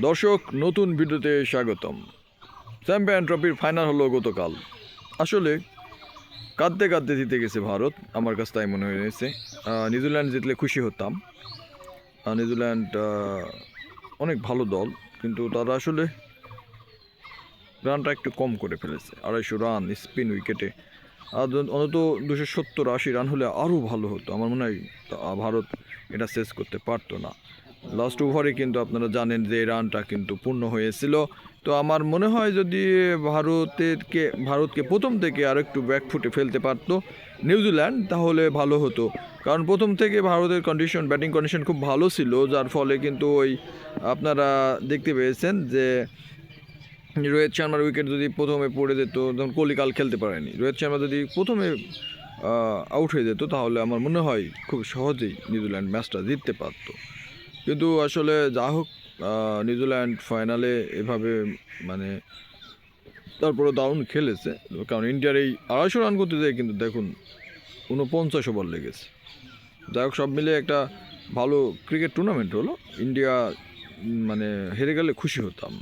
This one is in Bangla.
দর্শক, নতুন ভিডিওতে স্বাগতম। চ্যাম্পিয়ন ট্রফির ফাইনাল হলো গতকাল। আসলে কাঁদতে কাঁদতে জিতে গেছে ভারত, আমার কাছে তাই মনে হয়েছে। নিউজিল্যান্ড জিতলে খুশি হতাম। নিউজিল্যান্ড অনেক ভালো দল, কিন্তু তারা আসলে রানটা একটু কম করে ফেলেছে। 250 রান স্পিন উইকেটে, আর অন্তত 270-80 রান হলে আরও ভালো হতো। আমার মনে হয় ভারত এটা শেষ করতে পারতো না। লাস্ট ওভারে কিন্তু আপনারা জানেন যে রানটা কিন্তু পূর্ণ হয়েছিল। তো আমার মনে হয় যদি ভারতকে প্রথম থেকে আর একটু ব্যাকফুটে ফেলতে পারতো নিউজিল্যান্ড, তাহলে ভালো হতো। কারণ প্রথম থেকে ভারতের ব্যাটিং কন্ডিশন খুব ভালো ছিল, যার ফলে কিন্তু আপনারা দেখতে পেয়েছেন যে রোহিত শর্মার উইকেট যদি প্রথমে পড়ে যেত, তখন কোহলি কাল খেলতে পারেনি, রোহিত শর্মা যদি প্রথমে আউট হয়ে যেত, তাহলে আমার মনে হয় খুব সহজেই নিউজিল্যান্ড ম্যাচটা জিততে পারত। কিন্তু আসলে যা হোক, নিউজিল্যান্ড ফাইনালে এভাবে মানে তারপরে দারুণ খেলেছে। কারণ ইন্ডিয়ার এই 250 রান করতে যায়, কিন্তু দেখুন 49 ওভার লেগেছে। যাই হোক, সব মিলে একটা ভালো ক্রিকেট টুর্নামেন্ট হলো। ইন্ডিয়া হেরে গেলে খুশি হতাম।